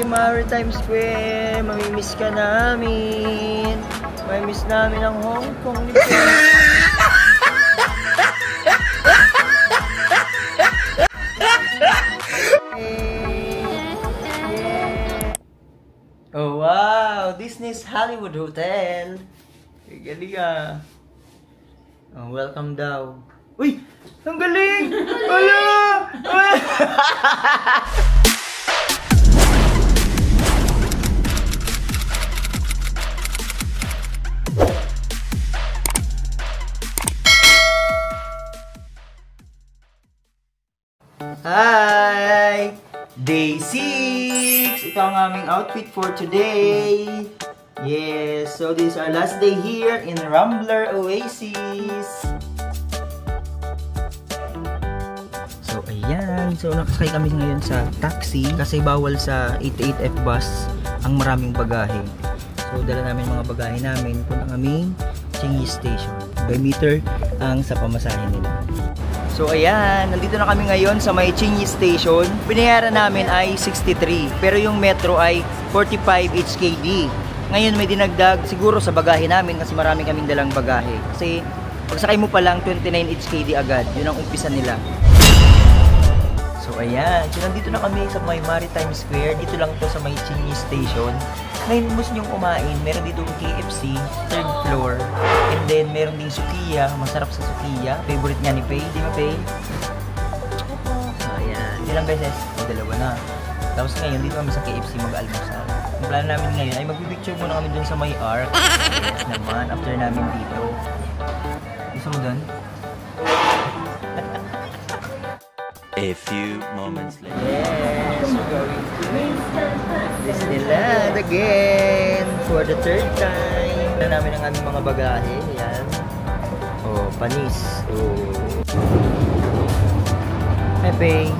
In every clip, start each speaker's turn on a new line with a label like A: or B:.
A: Maritime Square. Mamimiss ka namin. Mamimiss namin ang Hong Kong. Oh wow! Disney's Hollywood Hotel. Galing ah. Oh, welcome daw. Uy! Ang galing! Wala! Hi! Day 6! Ito ang aming outfit for today. Yes, so this is our last day here in Rambler Oasis. So ayan, so nakasakay kami ngayon sa taxi kasi bawal sa 88F bus ang maraming bagahe. So dala namin mga bagahe namin punta kami Changi Station. By meter ang sa pamasahe nila. So ayan, nandito na kami ngayon sa may Changi Station. Binayaran namin ay 63, pero yung metro ay 45 HKD. Ngayon may dinagdag siguro sa bagahe namin kasi marami kaming dalang bagahe. Kasi pagsakay mo pa lang 29 HKD agad, yun ang umpisa nila. So ayan, so nandito na kami sa may Maritime Square. Dito lang to sa may Changi Station. Ngayon gusto nyong kumain, meron dito KFC, 3rd floor. And then meron ding sukiya, masarap sa sukiya. Favorite niya ni Faye, di ba Faye? So ayan, ilang beses? O, dalawa na. Tapos ngayon dito kami sa KFC mag-almusal. Ang plano namin ngayon ay mag-picture muna kami dun sa may arc. Yes naman, after namin dito. Gusto mo dun?
B: A few moments later.
A: Yes, we're going to Disneyland again for the 3rd time. Na namin ang aming mga bagahe. Yan. Oh, panis. Oh. Pepe.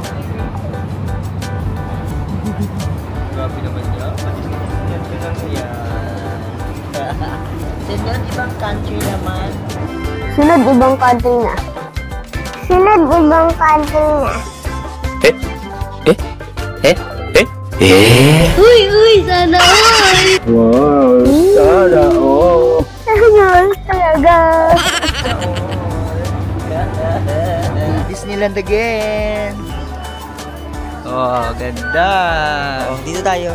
A: Grabe naman niya. Panis na yan. Sunod ibang country naman.
C: Sunod ibang country na. Sunod ibang country na. Uy, sana all!
A: Wow, sana all!
C: Sana all talaga!
A: Disneyland again! Oh, ganda! Oh, dito tayo.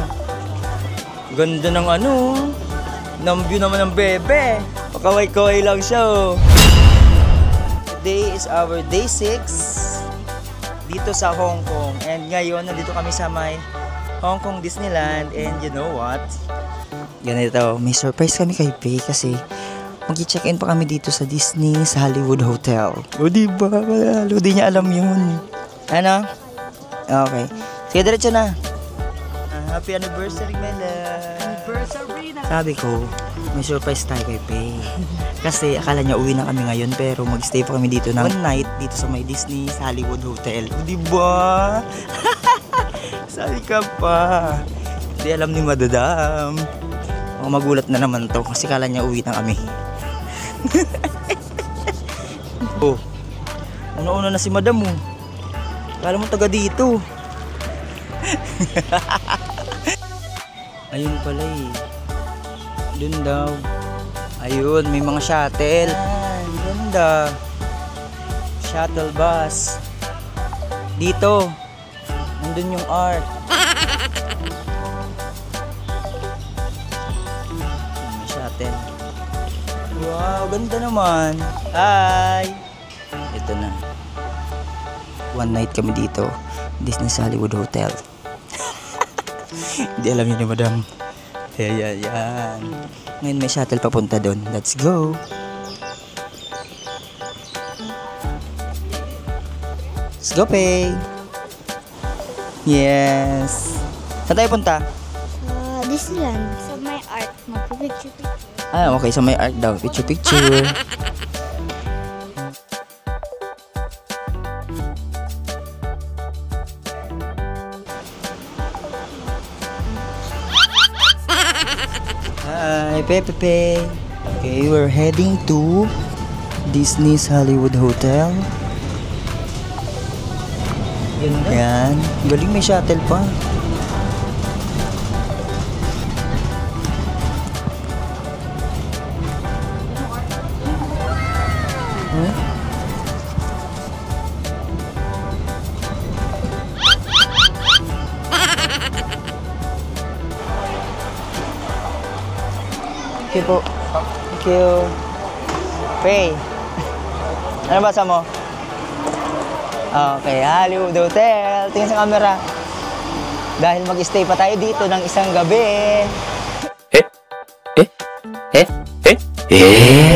A: Ganda ng ano, ng view naman ng bebe. Pakaway-kaway lang siya oh. Today is our day 6 dito sa Hong Kong. And ngayon, nandito kami sa may Hong Kong Disneyland. And you know what? Ganito, may surprise kami kay Faye kasi mag-check-in pa kami dito sa Disney sa Hollywood Hotel. O diba? Malalo, di niya alam yun. Ano? Okay. Sige, diretso na. Happy anniversary, Mela. Anniversary na. Sabi ko, may surprise tayo kay Faye. Kasi akala niya uwi na kami ngayon pero mag-stay pa kami dito ng one night dito sa may Disney sa Hollywood Hotel. O diba? Sali ka pa. Hindi alam ni Madadam. Magulat na naman to kasi akala niya uwi na kami. Oh, una-una na si Madam mo. Akala mo taga dito. Ayun pala eh. Doon daw. Ayun, may mga shuttle. Ganda. Shuttle bus. Dito. Nandun yung art. May shuttle. Wow, ganda naman. Hi! Ito na. One night kami dito. Disney sa Hollywood Hotel. Hindi alam yun ni Madam. Yan. Ngayon may shuttle papunta doon. Let's go! Let's go, Faye! Yes! Saan tayo punta?
C: Disneyland. Sa may art. Mag-picture.
A: Ah, okay. So may art daw. Picture. Hi, Pepe. Okay, we're heading to Disney's Hollywood Hotel. Yan. Galing, may shuttle pa. Hmm? Thank you po. Thank you. Pay. Ano basa mo? Okay, Hollywood Hotel. Tingin sa camera. Dahil mag-stay pa tayo dito ng isang gabi.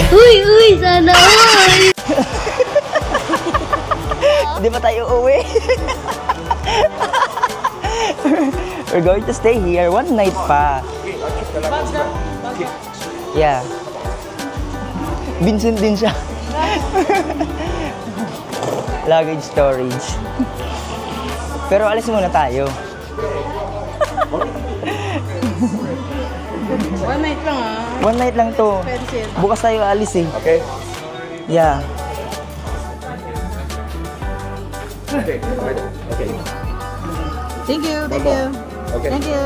C: Uy, sana all!
A: Hindi pa tayo uuwi. We're going to stay here one night pa. Yeah. Vincent din siya. Luggage storage. Pero alis muna tayo.
D: One night lang
A: One night lang to.
D: Expensive.
A: Bukas tayo alis eh.
E: Okay.
A: Yeah.
E: Okay. Okay.
D: Thank you, thank you.
E: Okay.
D: Thank you.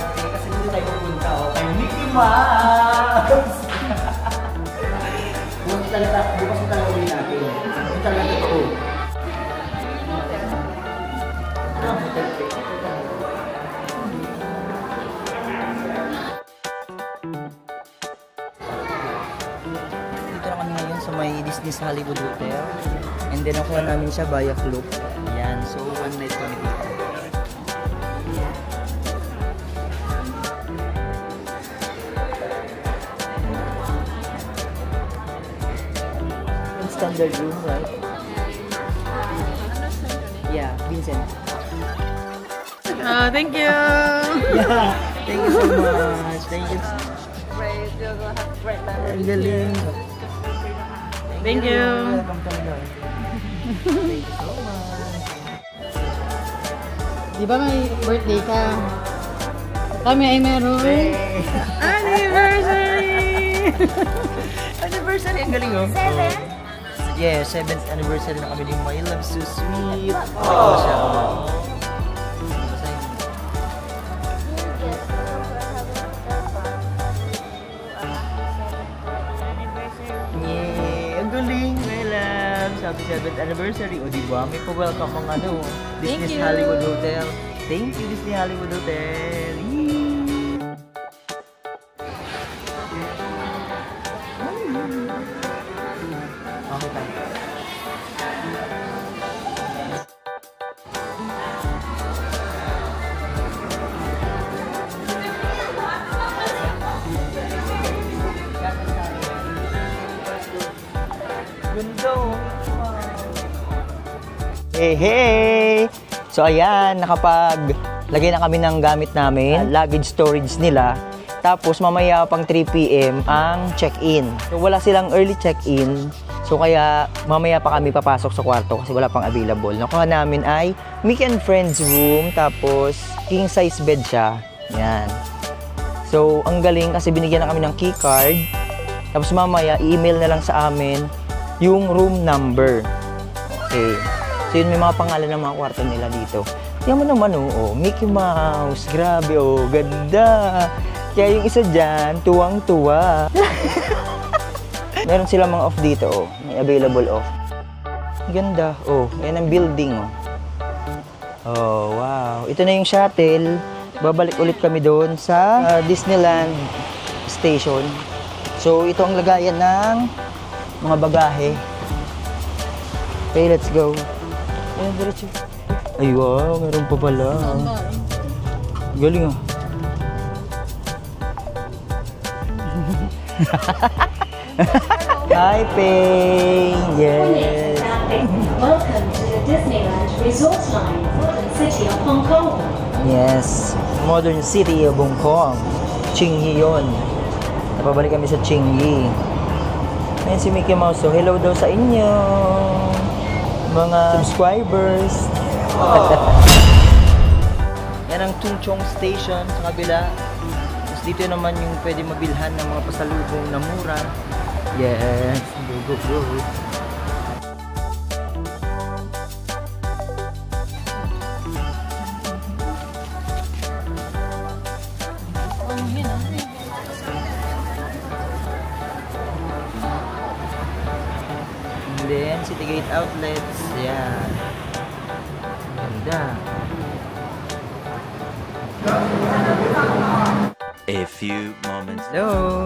A: Kasi dito tayo pupunta kay Mickey Mouse! Bukas na talaga ulit natin. Ito talaga totoo. Dito na kami ngayon sa may Disney sa Hollywood Hotel. And then nakuha namin siya via Klook. Ayan, so one night kami dito. Standard room, right? Yeah, Vincent.
D: Thank you.
A: Yeah, thank you so much. Thank you. Ang galing.
D: Thank you.
A: Welcome talaga. Thank you so much.
D: Di ba may birthday ka? Kami ay meron. Anniversary!
A: Anniversary, ang galing oh. 7? Yeah, 7th anniversary na kami ni My Love So Sweet. Oh siya. Yeah, ang galing, My Love. Happy 7th anniversary. O diba, may pa-welcome ang ano, Disney
D: you.
A: Hollywood Hotel. Thank you, Disney Hollywood Hotel. Yee! Okay tayo. Ganda oh. Hey, hey! So ayan, nakapaglagay na kami ng gamit namin, luggage storage nila. Tapos mamaya pang 3 PM ang check-in. So wala silang early check-in. So kaya mamaya pa kami papasok sa kwarto kasi wala pang available. Nakuha namin ay Mickey and Friends room, tapos king size bed siya. Yan. So ang galing kasi binigyan na kami ng key card. Tapos mamaya i-email na lang sa amin yung room number. Okay. So yun, may mga pangalan ng mga kwarto nila dito. Tingnan mo naman oh, Mickey Mouse. Grabe oh, ganda. Kaya yung isa dyan, tuwang-tuwa. Meron silang mga off dito oh. May available off. Ganda oh. Ayan ang building oh. Oh wow. Ito na yung shuttle. Babalik ulit kami doon sa Disneyland Station. So ito ang lagayan ng mga bagahe. Okay, let's go. Ayan, diretso. Ay, wow, meron pa pala. Galing ah. Hi, Pei! Yes!
F: Welcome to the Disneyland Resort Line, Modern City of Hong Kong.
A: Yes, Modern City of Hong Kong. Qingyi yun. Napabalik kami sa Qingyi. Ayan si Mickey Mouse. So, hello daw sa inyo, mga subscribers. Yan ang Tung Chong Station sa kabila. Tapos dito naman yung pwede mabilhan ng mga pasalubong na mura. Yes, go, go, go. then, Citygate Outlets. Yan. Ganda.
B: A few moments.
A: Hello!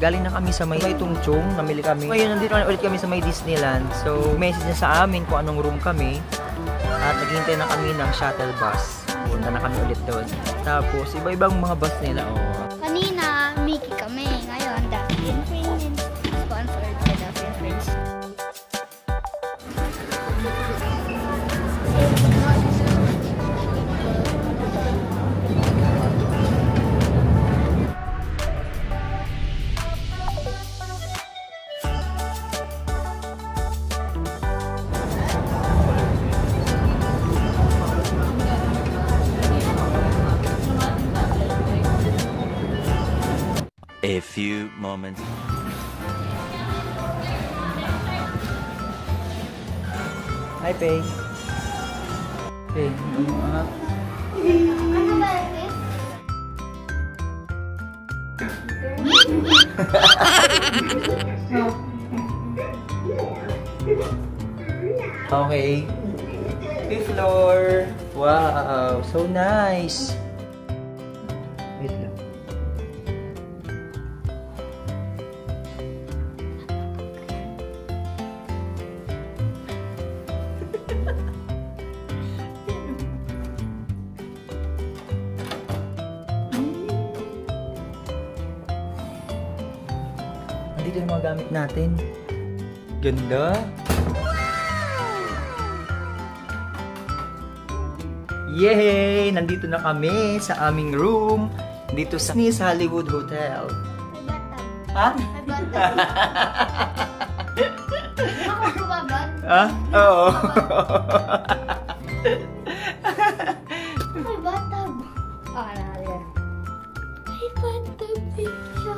A: Galing na kami sa may Tungchung. Namili kami. Ngayon, nandito na ulit kami sa may Disneyland. So, message na sa amin kung anong room kami. At naghihintay na kami ng shuttle bus. Punta na kami ulit doon. Tapos, iba-ibang mga bus nila. Oh.
C: Kanina, Mickey kami. Ngayon, Duffy and Friends. Sponsored by Duffy and Friends.
B: A few moments.
A: Hi, Pei. Pei,
C: Ano ba ito?
A: Okay. Fifth floor. Wow, so nice. Wait lang. Nandito yung mga gamit natin. Ganda. Yay! Nandito na kami sa aming room. Dito sa Disney's Hollywood Hotel. Ha?
C: Ako bumabag?
A: Ha? Oo.
C: May bathtub. Nakalimutan. May bathtub din siya.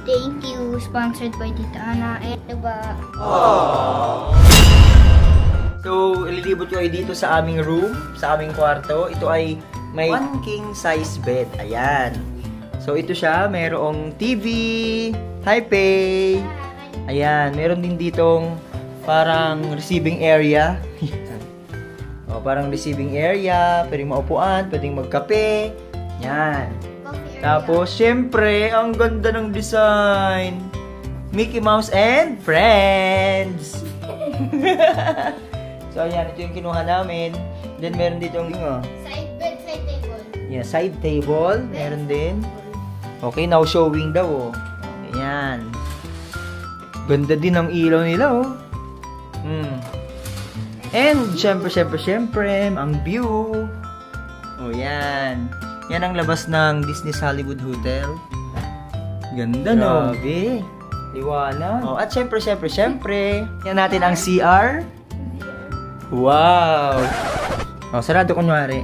C: Thank you. Sponsored by Tita Ana. Diba?
A: So, ililibot ko ay dito sa aming room, sa aming kwarto. Ito ay may 1 king size bed. Ayan. So, ito siya. Merong TV, Taipei. Ayan. Meron din ditong parang receiving area. O, parang receiving area. Pwedeng maupuan, pwedeng magkape. Yan. Tapos, syempre, ang ganda ng design. Mickey Mouse and Friends. So, ayan. Ito yung kinuha namin. Then, meron dito yung
C: Side bed, side table.
A: yeah, side table. Meron din. Okay, now showing daw, oh. Ayan. Ganda din ang ilaw nila, oh. And, syempre, ang view. Oh, yan. Yan ang labas ng Disney's Hollywood Hotel. Ganda, no? Grabe. Liwanag. Oh, at syempre, yan natin ang CR. Wow! Oh, sarado kunwari.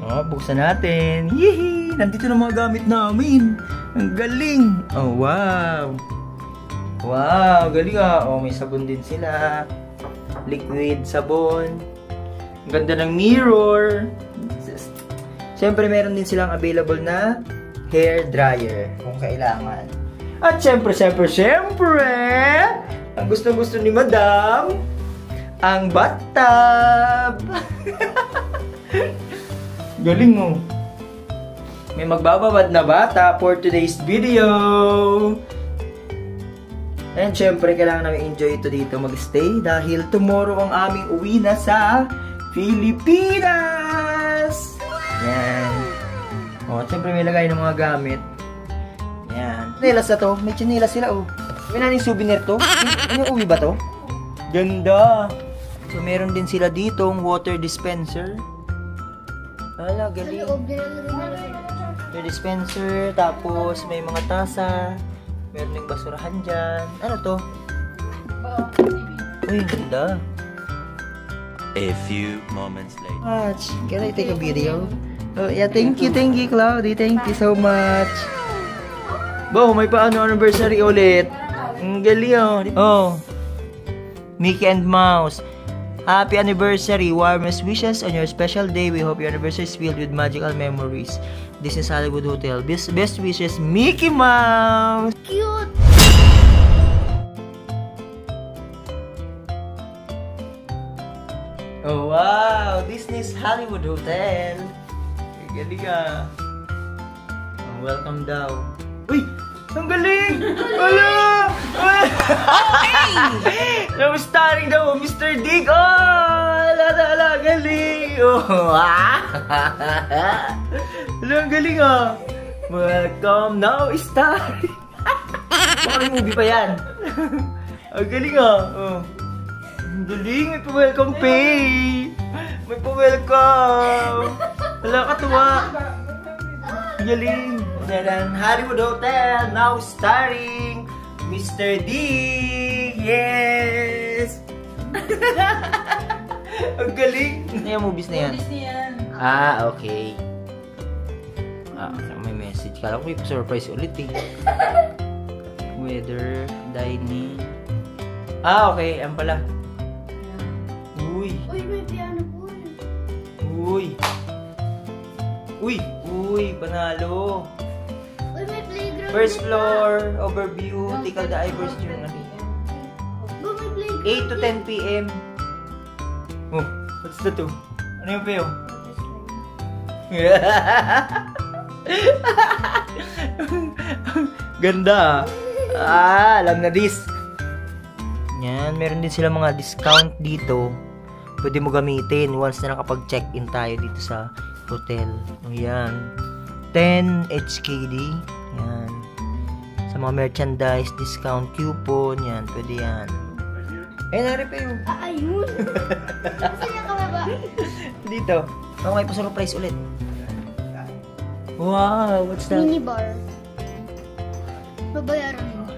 A: Oh, buksan natin. Yehey! Nandito na mga gamit namin. Ang galing! Oh, wow! Wow, galing ah. Oh, may sabon din sila. Liquid sabon. Ang ganda ng mirror. Siyempre, meron din silang available na hair dryer kung kailangan. At siyempre, ang gusto ni Madam, ang bathtub. Galing mo. May magbababad na bata for today's video. And syempre, kailangan namin enjoy ito dito mag-stay dahil tomorrow ang aming uwi na sa Pilipinas. Yan. O, at syempre may lagay ng mga gamit. Yan. Chinelas na to. May chinelas sila, oh. May naning souvenir to. Ano uwi ba to? Ganda. So, meron din sila ditong water dispenser. Ala, galing. Water dispenser. Tapos, may mga tasa. Meron ding basurahan dyan. Ano to? Uy, ganda.
B: A few moments later.
A: Can I take a video? Oh, yeah, thank you, Cloudy. Thank you so much. Bo, may paano anniversary ulit. Ang galing, oh. Mickey and Mouse. Happy anniversary. Warmest wishes on your special day. We hope your anniversary is filled with magical memories. This is Hollywood Hotel. Best wishes, Mickey Mouse.
C: Cute!
A: Oh, wow! Disney's Hollywood Hotel. Galing ka. Welcome daw. Uy! Ang galing! Wala! Okay! Now starring daw, Mr. Dig! Oh! Ala, galing! Oh! Wala, ang galing ah! Welcome now, starring! Baka may movie pa yan. Ang galing ah! Oh. Ang galing! May pa-welcome pay! May pa-welcome! Wala, katuwa! Ang galing! Then Hollywood Hotel, now starring Mr. D. Yes! Ang galing! Ano yung movies na yan?
D: Disney yan.
A: Ah, okay. May message. Kala ko may surprise ulit eh. Weather, dining. Ah, okay. Ayan pala. Uy!
C: Uy, may piano po.
A: Uy! Uy! Panalo!
C: Uy, may playground.
A: First floor, overview, Tikal the Ivers yung
C: Uy, may playground.
A: 8 to 10 p.m. Oh, what's that to? Ano yung payo? Ganda ah. Alam na this. Yan, meron din sila mga discount dito. Pwede mo gamitin once na nakapag-check-in tayo dito sa hotel. Ayan. 10 HKD. Yan. Sa mga merchandise, discount coupon. Yan, pwede yan. Nari pa yun.
C: Ayun. Masaya ka ba?
A: Dito. Ako may pa-surprise ulit. Wow, what's that?
C: Minibar. Babayaran mo.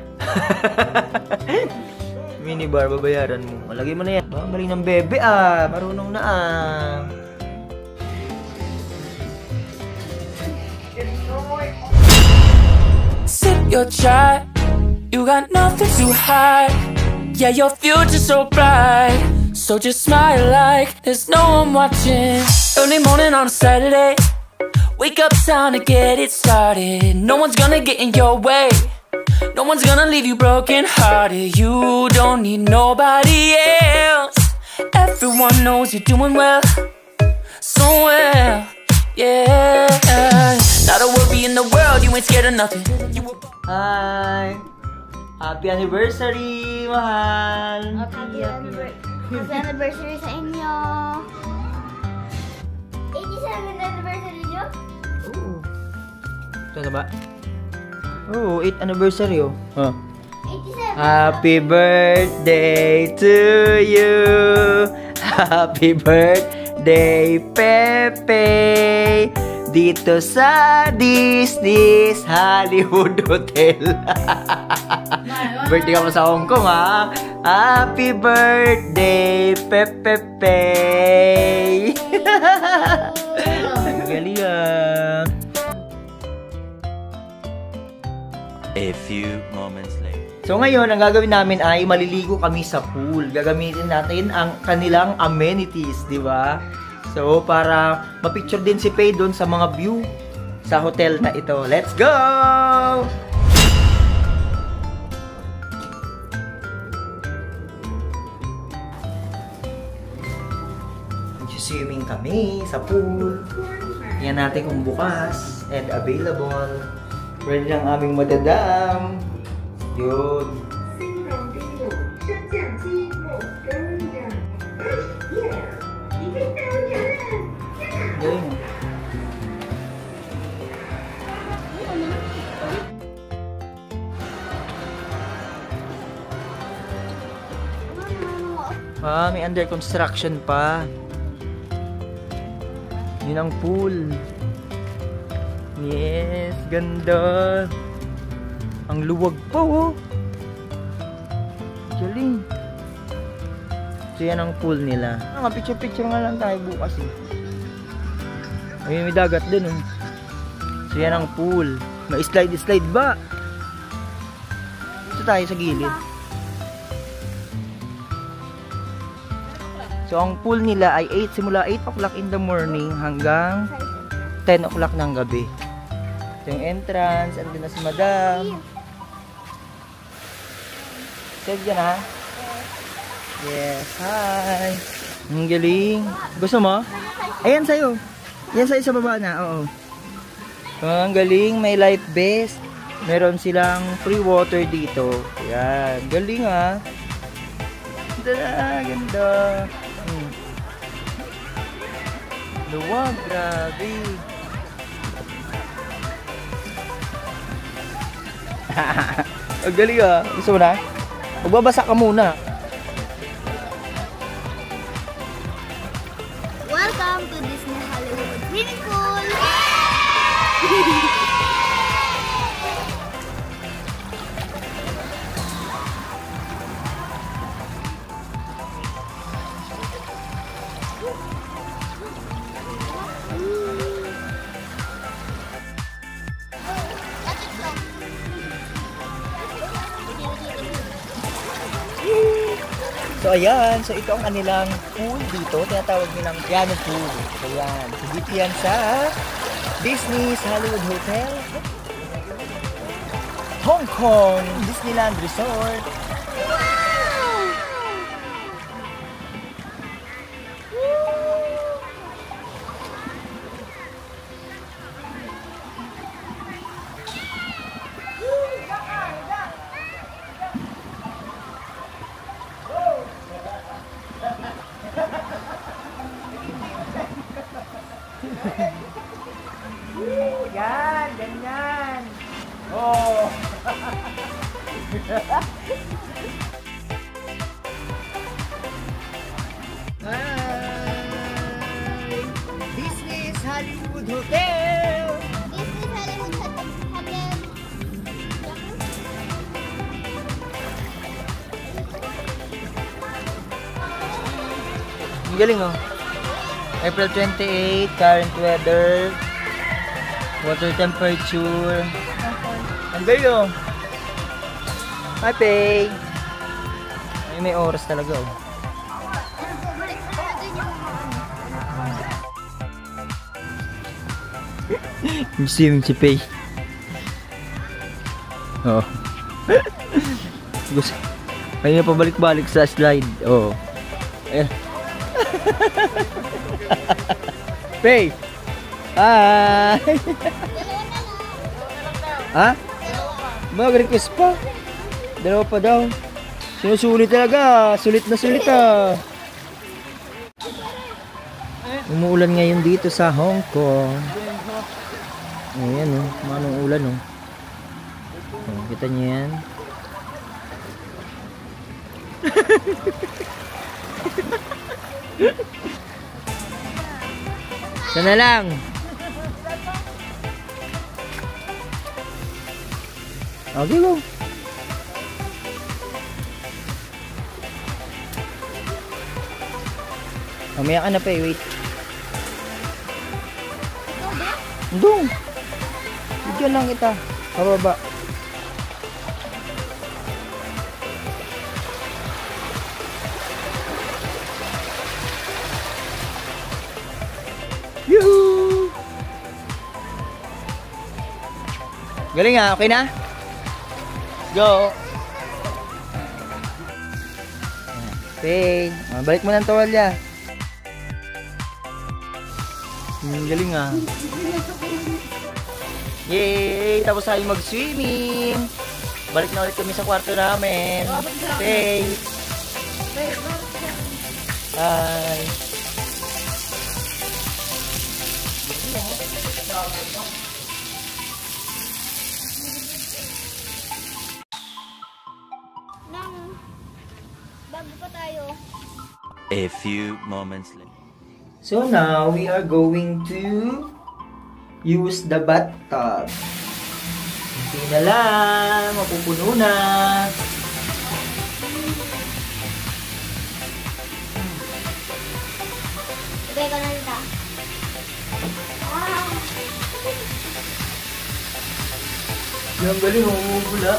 A: Minibar, babayaran mo. Malagay mo na yan. Oh, galing ng bebe ah. Marunong na ah.
G: Sip your chai, you got nothing to hide. Yeah, your future's so bright, so just smile like there's no one watching. Early morning on a Saturday, wake up, time to get it started. No one's gonna get in your way, no one's gonna leave you broken hearted. You don't need nobody else. Everyone knows you're doing well, so well, yeah. Not a worry in the world, you ain't scared of nothing.
A: Hi! Happy anniversary, mahal!
C: Happy anniversary sa inyo. 87th anniversary nyo?
A: Oo. Ito na ba? Oo, 8th anniversary oh. Huh.
C: 87.
A: Happy birthday to you! Happy birthday, Pepe! Dito sa Disney's Hollywood Hotel. Birthday ka pa sa Hong Kong, ha? Happy birthday, Pepe! Galing, ah.
B: A few moments later.
A: So ngayon, ang gagawin namin ay maliligo kami sa pool. Gagamitin natin ang kanilang amenities, di ba? So, para ma-picture din si Faye doon sa mga view sa hotel na ito. Let's go! Swimming kami sa pool. Yan natin kung bukas and available. Ready ng aming madadam. Yun. Galing. Ah, may under construction pa. Yun ang pool. Yes, ganda. Ang luwag pa, oh. Galing. So, yan ang pool nila. Picture-picture nga lang tayo bukas, eh. Ayun, may dagat din, oh. So, yan ang pool. May slide-slide ba? Dito tayo sa gilid. So, ang pool nila ay simula 8 o'clock in the morning hanggang 10 o'clock ng gabi. Ito yung entrance. Andun na si Madam. Save dyan, ha? Yes, hi. Ang galing. Gusto mo? Ayan sa'yo. Yan sa'yo sa baba na, oo. Ang galing, may life vest. Meron silang free water dito. Ayan, galing ah. Ganda, ganda. Luwag, grabe. Ang galing ah. Gusto mo na? Magbabasa ka muna.
C: Welcome to Disney Hollywood. Really cool!
A: So ayan, so ito ang kanilang pool dito, tinatawag nilang piano pool. So ayan, so dito yan sa Disney's Hollywood Hotel, Hong Kong Disneyland Resort. Yan, ganyan. Oh. Hi. Disney's Hollywood Hotel.
C: Disney Hollywood Hotel.
A: Ang galing oh. April 28, current weather, water temperature. Ang galing oh. Hi, Pei. Ay, may oras talaga oh. Yung swimming si Pei. Oh. Gusto. Ayun na pabalik-balik sa slide. Oh. Ayan. Pei. Hi. Ha? Mag-request pa. Dalawa pa daw. Sinusulit talaga. Sulit na sulit ah. Umuulan ngayon dito sa Hong Kong. Ayan oh. Manong ulan oh. Oh, kita niyo yan. Sana lang. Okay, go. Mamaya ka na pa eh, wait. Doon. Bigyan lang kita. Pababa. Yuhu! Galing ah, okay na? Go! Okay, balik mo ng towalya. Galing ah. Yay! Tapos tayo mag-swimming. Balik na ulit kami sa kwarto namin. Okay. Hi.
C: Bago pa tayo.
B: A few moments later.
A: So now we are going to use the bathtub. Hindi na lang, mapupuno na.
C: Ibigay ko na nita.
A: Yung galing, umubula.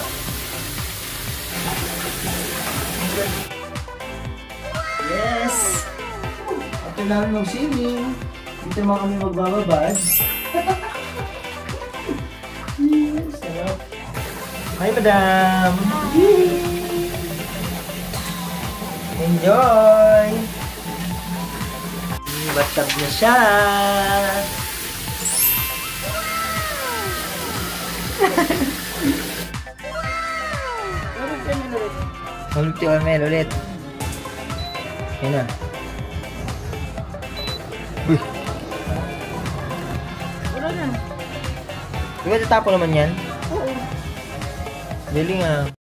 A: Yes! After namin mag-swimming, dito naman kami magbababad. Yes! Sarap. Hi, madam! Yay! Enjoy! Batag na siya! Hulog si Ormel ulit. Yan na. Uy!
D: Wala na.
A: Di ba tatapo naman yan?
D: Oo.
A: Galing ah.